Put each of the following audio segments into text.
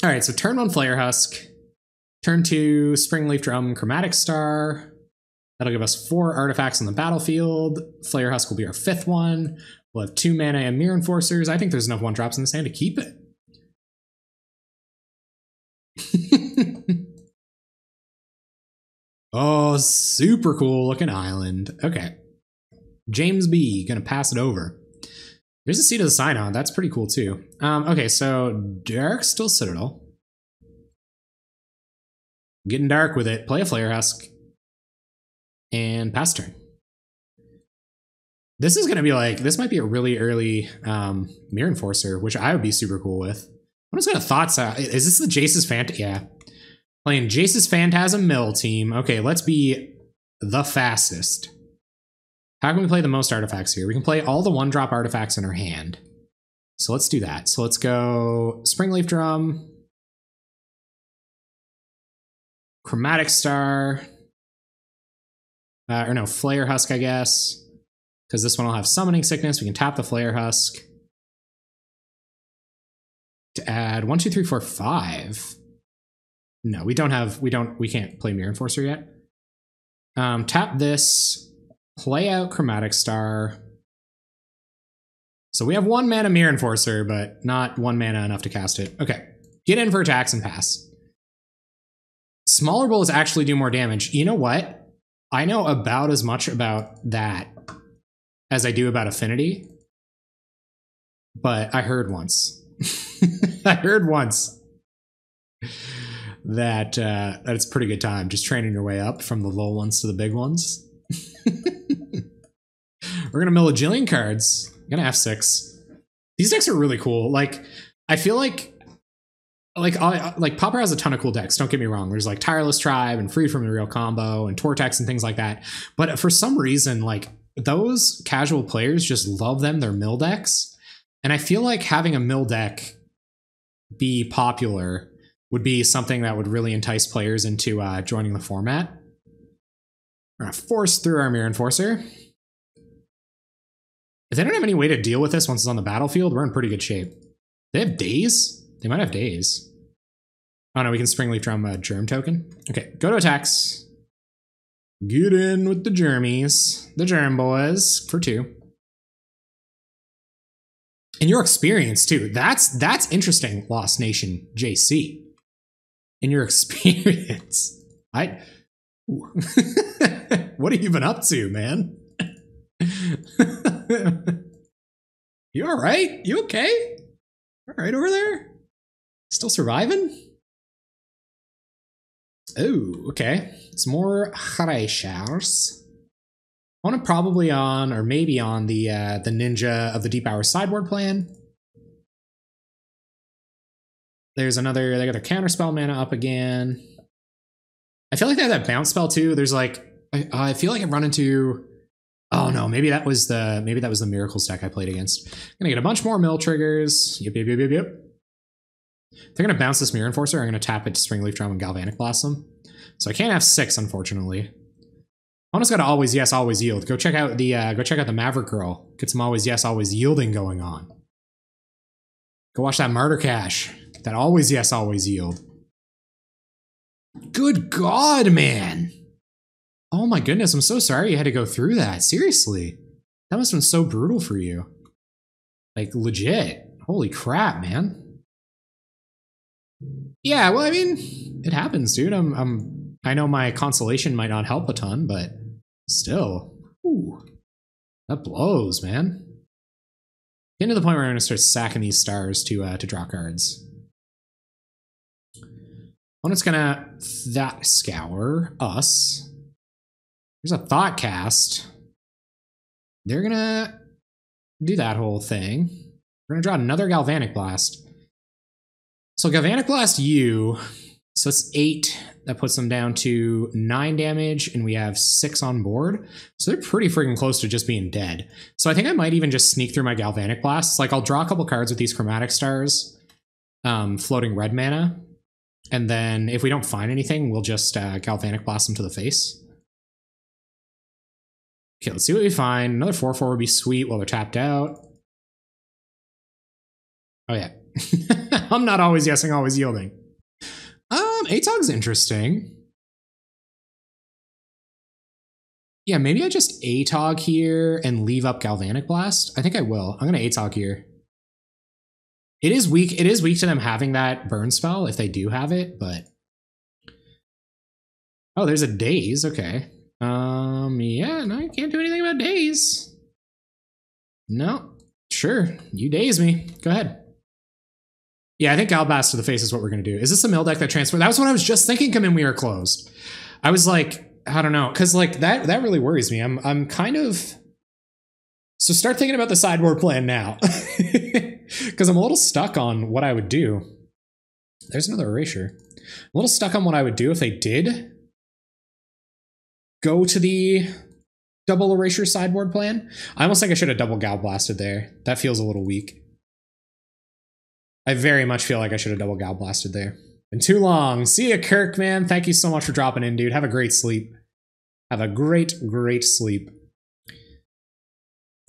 All right, so turn 1 Flare Husk, turn 2 Spring Leaf Drum, Chromatic Star. That'll give us 4 artifacts on the battlefield. Flare Husk will be our 5th one. We'll have 2 mana and Mirror Enforcers. I think there's enough 1-drops in this hand to keep it. Oh, super cool looking island. Okay. James B, gonna pass it over. There's a Seat of the Synod. That's pretty cool too. Okay, so Dark still Citadel. Getting dark with it. Play a Flare Husk. And pass turn. This is gonna be like, this might be a really early Mirror Enforcer, which I would be super cool with. I'm just gonna thoughts. Is this the Jace's Phantasm? Yeah. Playing Jace's Phantasm Mill team. Okay, let's be the fastest. How can we play the most artifacts here? We can play all the 1-drop artifacts in our hand. So let's do that. So let's go Springleaf Drum, Chromatic Star, or no, Flare Husk, I guess. Because this one will have Summoning Sickness. We can tap the Flare Husk to add 1, 2, 3, 4, 5. No, we can't play Mirror Enforcer yet. Tap this. Play out Chromatic Star. So we have 1 mana Mirror Enforcer, but not 1 mana enough to cast it. Okay. Get in for attacks and pass. Smaller bullets actually do more damage. You know what? I know about as much about that as I do about Affinity. But I heard once. I heard once that it's a pretty good time just training your way up from the low ones to the big ones. We're gonna mill a jillion cards. Gonna F6. These decks are really cool. Like, I feel like Pauper has a ton of cool decks. Don't get me wrong. There's like Tireless Tribe and Free from the Real Combo and Tortex and things like that. But for some reason, like those casual players just love them. They're mill decks, and I feel like having a mill deck be popular would be something that would really entice players into joining the format. We're gonna force through our Mirror Enforcer. If they don't have any way to deal with this once it's on the battlefield, we're in pretty good shape. They have days? They might have days. Oh no, we can Springleaf Drum a Germ token. Okay, go to attacks. Get in with the Germies. The Germ boys for 2. In your experience too. That's interesting, Lost Nation JC. In your experience. What have you been up to, man? You all right? You okay? All right over there? Still surviving? Oh, okay. It's more Hareshars. I want to probably on, or maybe on the Ninja of the Deep Hour sideboard plan. There's another, they got their counterspell mana up again. I feel like they have that bounce spell too. There's like, I feel like I've run into, oh no, maybe that was the Miracles deck I played against. I'm gonna get a bunch more mill triggers. Yep. They're gonna bounce this Mirror Enforcer. I'm gonna tap it to Springleaf Drum and Galvanic Blossom. So I can't have 6, unfortunately. Almost got to always yes, always yield. Go check out the Maverick Girl. Get some always yes, always yielding going on. Go watch that Martyr Cash. That always yes, always yield. Good God, man. Oh my goodness, I'm so sorry you had to go through that. Seriously. That must have been so brutal for you. Like, legit. Holy crap, man. Yeah, well, I mean, it happens, dude. I know my consolation might not help a ton, but still. Ooh, that blows, man. Getting to the point where I'm going to start sacking these stars to draw cards. Opponent's gonna that scour us. There's a thought cast. They're gonna do that whole thing. We're gonna draw another Galvanic Blast. So Galvanic Blast you. So it's 8. That puts them down to 9 damage, and we have 6 on board. So they're pretty freaking close to just being dead. So I think I might even just sneak through my Galvanic Blasts. Like, I'll draw a couple cards with these Chromatic Stars, floating red mana. And then if we don't find anything, we'll just Galvanic Blast them to the face. Okay, let's see what we find. Another 4/4 would be sweet while they're tapped out. Oh, yeah. I'm not always yesing, always yielding. ATOG's interesting. Yeah, maybe I just ATOG here and leave up Galvanic Blast. I think I will. I'm gonna ATOG here. It is weak. It is weak to them having that burn spell if they do have it, but oh, there's a daze. Okay. Yeah, no, I can't do anything about daze. No, sure, you daze me. Go ahead. Yeah, I think Galblast to the face is what we're gonna do. Is this a mill deck that transfer? That was what I was just thinking. Come in, we are closed. I was like, I don't know, because like that really worries me. I'm kind of so start thinking about the sideboard plan now, because I'm a little stuck on what I would do. There's another erasure. I'm a little stuck on what I would do if they did go to the double erasure sideboard plan. I almost think I should have double Gal Blasted there. That feels a little weak. I very much feel like I should have double Gal Blasted there. Been too long. See ya, Kirk, man. Thank you so much for dropping in, dude. Have a great sleep. Have a great, great sleep.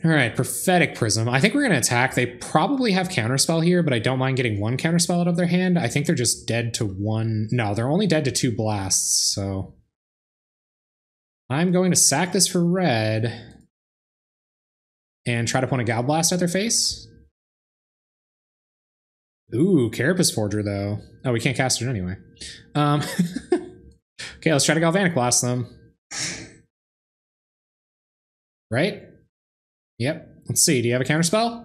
All right, Prophetic Prism. I think we're going to attack. They probably have Counterspell here, but I don't mind getting one Counterspell out of their hand. I think they're just dead to one. No, they're only dead to 2 blasts, so I'm going to sack this for red and try to point a Gal Blast at their face. Ooh, Carapace Forger, though. Oh, we can't cast it anyway. Okay, let's try to Galvanic Blast them. Right? Yep. Let's see. Do you have a Counterspell?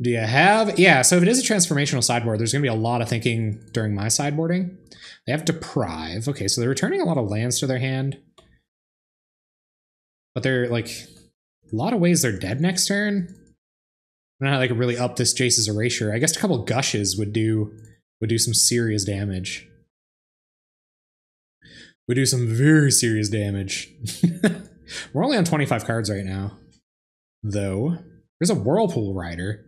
Do you have... Yeah, so if it is a transformational sideboard, there's going to be a lot of thinking during my sideboarding. They have Deprive. Okay, so they're returning a lot of lands to their hand. But they're, like... A lot of ways they're dead next turn. I don't know how they could really up this Jace's Erasure. I guess a couple Gushes would do some serious damage. Would do some very serious damage. We're only on 25 cards right now, though. There's a Whirlpool Rider.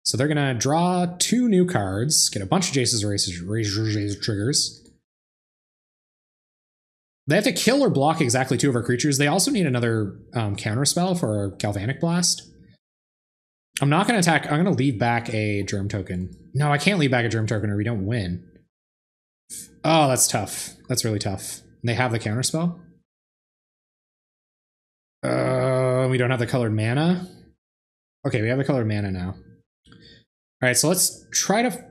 So they're going to draw 2 new cards, get a bunch of Jace's Erasure triggers. They have to kill or block exactly 2 of our creatures. They also need another counterspell for our Galvanic Blast. I'm not going to attack. I'm going to leave back a Germ Token. No, I can't leave back a Germ Token or we don't win. Oh, that's tough. That's really tough. They have the counterspell. We don't have the colored mana. Okay, we have the colored mana now. All right, so let's try to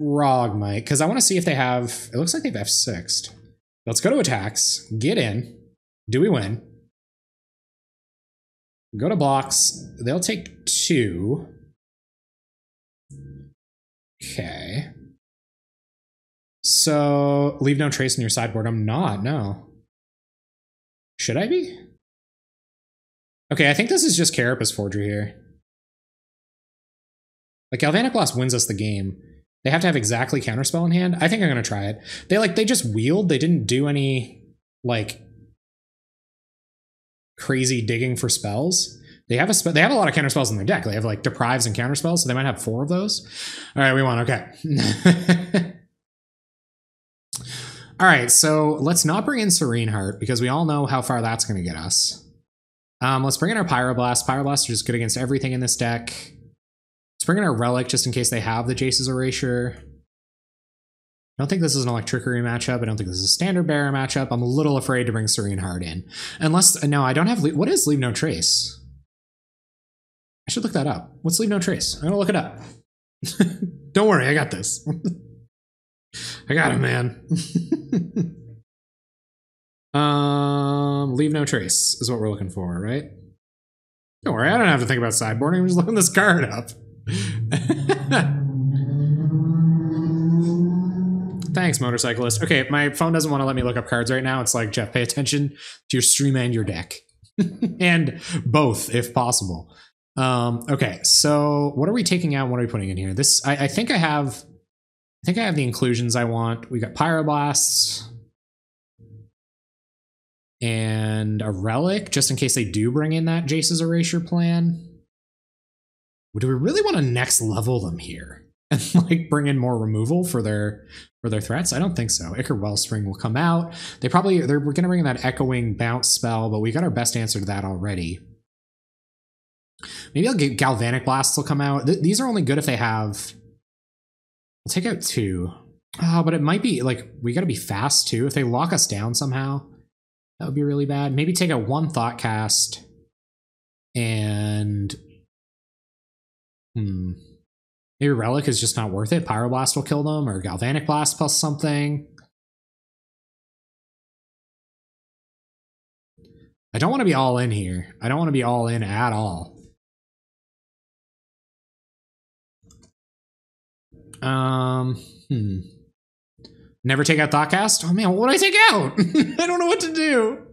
Frogmite, because I want to see if they have... It looks like they've F6'd. Let's go to attacks. Get in. Do we win? Go to blocks. They'll take 2. Okay. So, leave no trace in your sideboard. I'm not, no. Should I be? Okay, I think this is just Carapace Forger here. Like, Galvanic Blast wins us the game. They have to have exactly Counterspell in hand. I think I'm gonna try it. They just wheeled. They didn't do any, like, crazy digging for spells. They have a lot of counterspells in their deck. They have, like, Deprives and Counterspells, so they might have 4 of those. All right, we won. Okay. All right, so let's not bring in Serene Heart because we all know how far that's going to get us. Let's bring in our Pyroblast. Pyroblast are just good against everything in this deck. Let's bring in our Relic just in case they have the Jace's Erasure. I don't think this is an Electrickery matchup. I don't think this is a Standard Bearer matchup. I'm a little afraid to bring Serene Heart in. Unless, no, I don't have, what is Leave No Trace? I should look that up. What's Leave No Trace? I'm going to look it up. Don't worry, I got this. I got it, man. Leave no trace is what we're looking for, right? Don't worry, I don't have to think about sideboarding. I'm just looking this card up. Thanks, motorcyclist. Okay, my phone doesn't want to let me look up cards right now. It's like, Jeff, pay attention to your stream and your deck. And both, if possible. Okay, so what are we taking out? What are we putting in here? This, I think I have the inclusions I want. We got Pyroblasts and a Relic, just in case they do bring in that Jace's Erasure plan. Do we really want to next level them here and like bring in more removal for their threats? I don't think so. Ichor Wellspring will come out. We're going to bring in that Echoing Bounce spell, but we got our best answer to that already. Maybe I'll get Galvanic Blasts will come out. These are only good if they have... I'll take out 2. Oh, but it might be, like, we gotta be fast, too. If they lock us down somehow, that would be really bad. Maybe take out 1 Thoughtcast. And... Maybe Relic is just not worth it. Pyroblast will kill them, or Galvanic Blast plus something. I don't want to be all in here. I don't want to be all in at all. Never take out Thoughtcast? Oh man, what do I take out? I don't know what to do.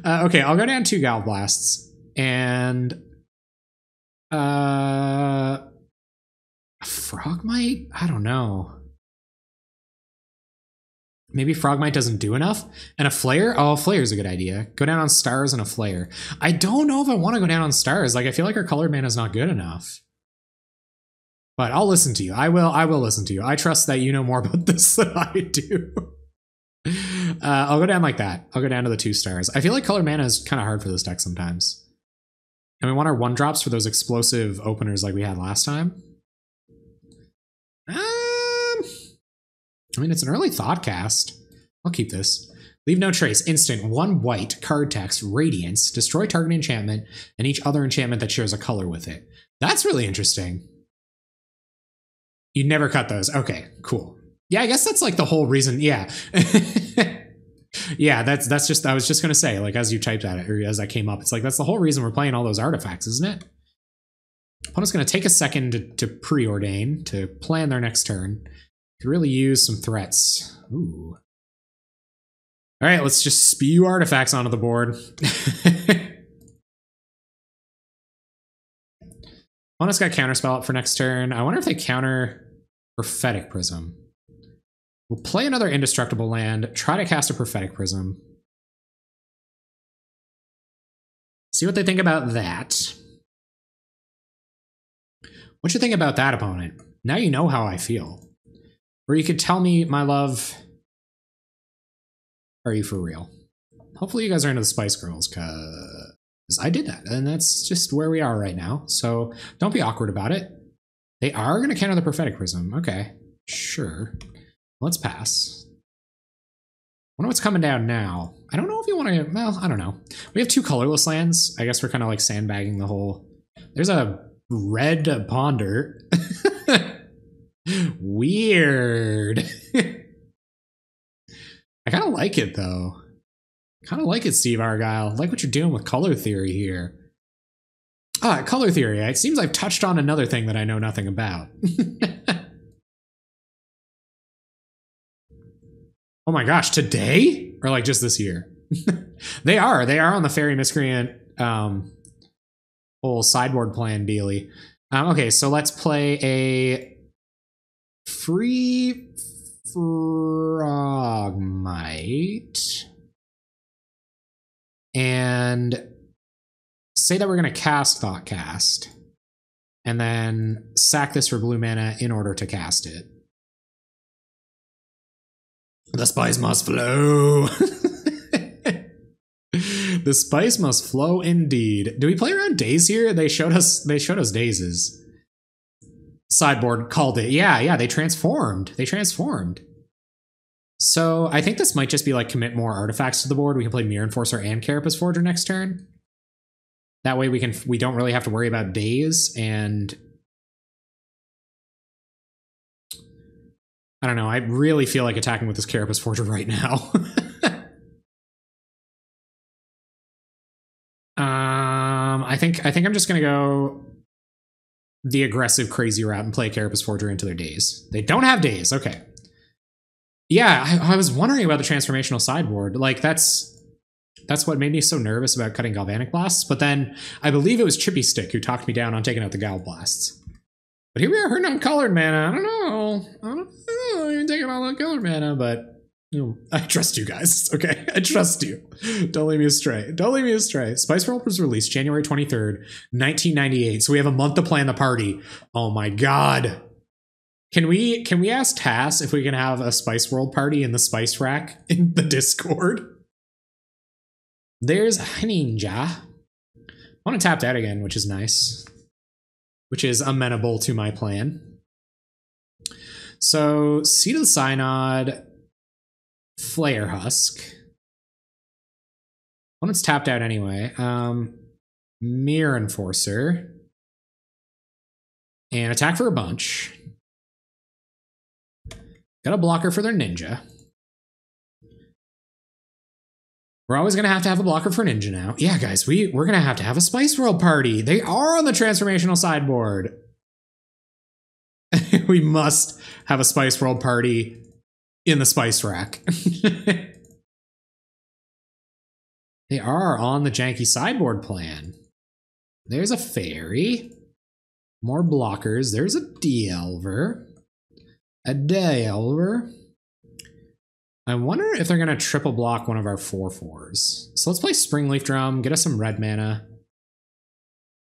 Okay, I'll go down 2 Gal Blasts. And Frogmite? I don't know. Maybe Frogmite doesn't do enough? And a Flare? Oh, a Flare is a good idea. Go down on Stars and a Flare. I don't know if I want to go down on Stars. Like, I feel like our colored mana is not good enough. But I'll listen to you. I will listen to you. I trust that you know more about this than I do. I'll go down like that. I'll go down to the 2 stars. I feel like colored mana is kind of hard for this deck sometimes. And we want our 1-drops for those explosive openers like we had last time. I mean, it's an early Thoughtcast. I'll keep this. Leave no trace. Instant. 1 white. Card text. Radiance. Destroy target enchantment and each other enchantment that shares a color with it. That's really interesting. You never cut those. Okay, cool. Yeah, I guess that's like the whole reason. Yeah. Yeah, that's just, I was just going to say, like, as you typed at it, or as I came up, it's like, that's the whole reason we're playing all those artifacts, isn't it? Opponent's going to take a second to preordain, to plan their next turn. Could really use some threats. Ooh. All right, let's just spew artifacts onto the board. Opponent's got Counterspell up for next turn. I wonder if they counter Prophetic Prism. We'll play another Indestructible land, try to cast a Prophetic Prism. See what they think about that. What you think about that, opponent? Now you know how I feel. Or you could tell me, my love, are you for real? Hopefully you guys are into the Spice Girls, because I did that, and that's just where we are right now. So don't be awkward about it. They are going to counter the Prophetic Prism. Okay, sure. Let's pass. I wonder what's coming down now. I don't know if you want to... Well, I don't know. We have 2 colorless lands. I guess we're kind of like sandbagging the whole... There's a red Ponder. Weird. I kind of like it, though. Kind of like it, Steve Argyle. I like what you're doing with color theory here. Ah, color theory. It seems I've touched on another thing that I know nothing about. Oh my gosh, today? Or like just this year? They are on the Fairy Miscreant whole sideboard plan dealy. Okay, so let's play a free Frogmite. And say that we're going to cast Thoughtcast. And then sack this for blue mana in order to cast it. The spice must flow. The spice must flow indeed. Do we play around days here? They showed us dazes. Sideboard called it. Yeah, they transformed. So I think this might just be like commit more artifacts to the board. We can play Mirror Enforcer and Carapace Forger next turn. That way we don't really have to worry about days, and I don't know, I really feel like attacking with this Carapace Forger right now. I think I'm just gonna go the aggressive crazy route and play Carapace Forger into their days. They don't have days, okay. Yeah, I was wondering about the transformational sideboard. Like that's what made me so nervous about cutting Galvanic Blasts, but then I believe it was Chippy Stick who talked me down on taking out the Gal Blasts. But here we are hurting on colored mana. I don't know. You're taking all that colored mana, but I trust you guys. Okay, I trust you. Don't lead me astray. Spice World was released January 23rd, 1998. So we have a month to plan the party. Oh my god. Can we ask Tass if we can have a Spice World party in the Spice Rack in the Discord? There's a ninja. want to tap that again, which is nice. Which is amenable to my plan. So, Seed of the Synod, Flare Husk. When it's tapped out anyway. Mirror Enforcer. And attack for a bunch. Got a blocker for their ninja. We're always going to have a blocker for ninja now. Yeah, guys, we're going to have a Spice World party. They are on the transformational sideboard. We must have a Spice World party in the Spice Rack. They are on the janky sideboard plan. There's a fairy. More blockers. There's a Delver. A Delver. I wonder if they're going to triple block one of our 4/4s. So let's play Springleaf Drum, get us some red mana.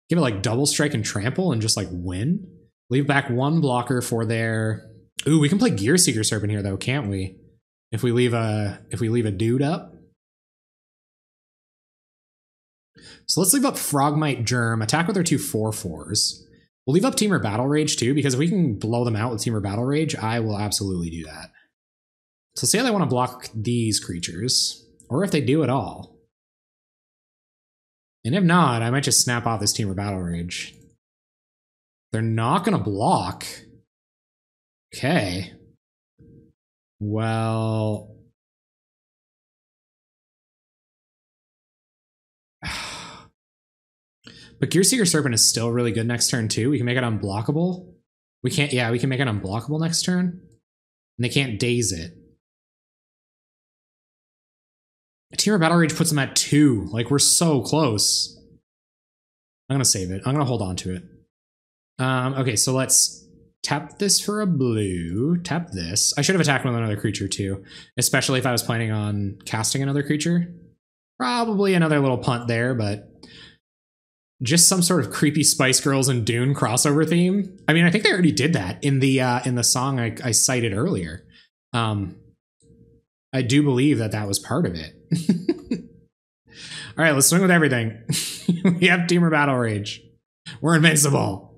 Give it like double strike and trample and just like win. Leave back one blocker for their... Ooh, we can play Gear Seeker Serpent here though, can't we? If we leave a dude up. So let's leave up Frogmite Germ, attack with our 2 4/4s. We'll leave up Temur Battle Rage too, because if we can blow them out with Temur Battle Rage, I will absolutely do that. So say they want to block these creatures, or if they do at all. And if not, I might just snap off this Temur Battle Rage. They're not going to block. Okay. Well... But Gear Seeker Serpent is still really good next turn too. We can make it unblockable. We can't, yeah, we can make it unblockable next turn. And they can't daze it. Temur Battle Rage puts them at 2. Like, we're so close. I'm going to save it. I'm going to hold on to it. Okay, so let's tap this for a blue. Tap this. I should have attacked with another creature too, especially if I was planning on casting another creature. Probably another little punt there, but just some sort of creepy Spice Girls and Dune crossover theme. I mean, I think they already did that in the song I cited earlier. I do believe that was part of it. All right, let's swing with everything. We have Temur Battle Rage. We're invincible.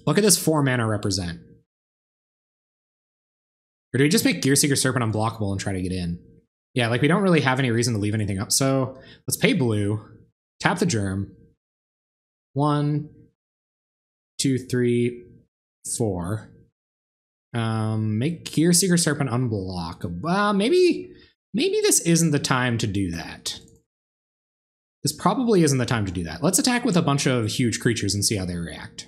What could this 4 mana represent? Or do we just make Gear Seeker Serpent unblockable and try to get in? Yeah, like we don't really have any reason to leave anything up. So let's pay blue, tap the Germ. 1, 2, 3, 4. Make Gear Seeker Serpent unblockable. Maybe this isn't the time to do that. This probably isn't the time to do that. Let's attack with a bunch of huge creatures and see how they react.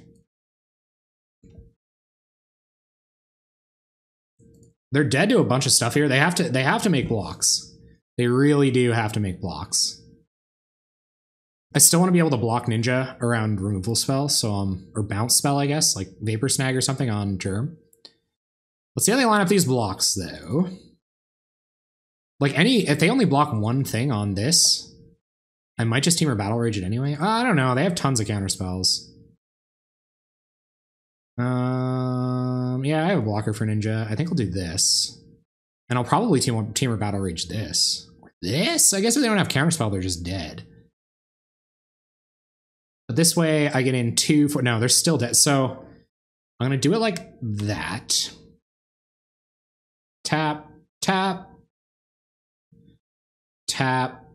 They're dead to a bunch of stuff here. They have to make blocks. They really do have to make blocks. I still want to be able to block ninja around removal spell, so or bounce spell, I guess, like Vapor Snag or something on Germ. Let's see how they line up these blocks, though. Like if they only block one thing on this, I might just Temur Battle Rage it anyway. I don't know. They have tons of counter spells. Yeah, I have a blocker for ninja. I think I'll do this. And I'll probably Temur Battle Rage this. Or this? I guess if they don't have counterspell, they're just dead. But this way, I get in 2 for... No, they're still dead. So, I'm going to do it like that. Tap, tap. Tap.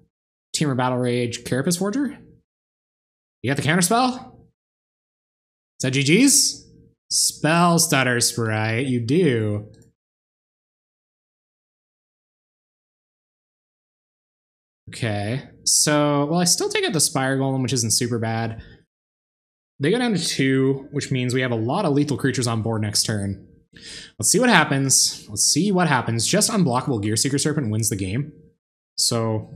Temur Battle Rage, Carapace Forger? You got the counterspell? Is that GG's? Spell Stutter Sprite, you do. Okay, so, well, I still take out the Spire Golem, which isn't super bad. They go down to 2, which means we have a lot of lethal creatures on board next turn. Let's see what happens. Let's see what happens. Just unblockable Gear Seeker Serpent wins the game. So,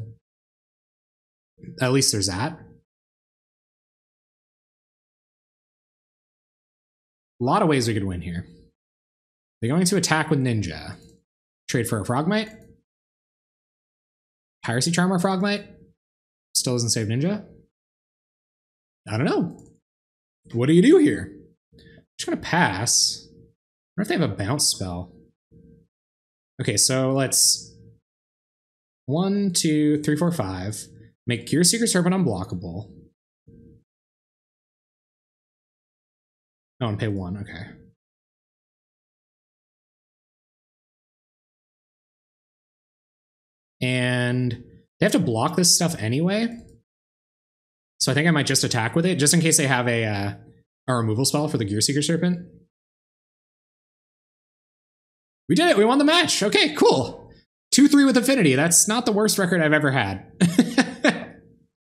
at least there's that. A lot of ways we could win here. They're going to attack with Ninja. Trade for a Frogmite. Piracy Charm or Frogmite. Still doesn't save Ninja. I don't know. What do you do here? I'm just going to pass. I wonder if they have a bounce spell. Okay, so let's... 1, 2, 3, 4, 5. Make Gear Seeker Serpent unblockable. Oh, and pay 1, okay. And they have to block this stuff anyway. So I think I might just attack with it, just in case they have a removal spell for the Gear Seeker Serpent. We did it, we won the match. Okay, cool. 2-3 with Affinity. That's not the worst record I've ever had.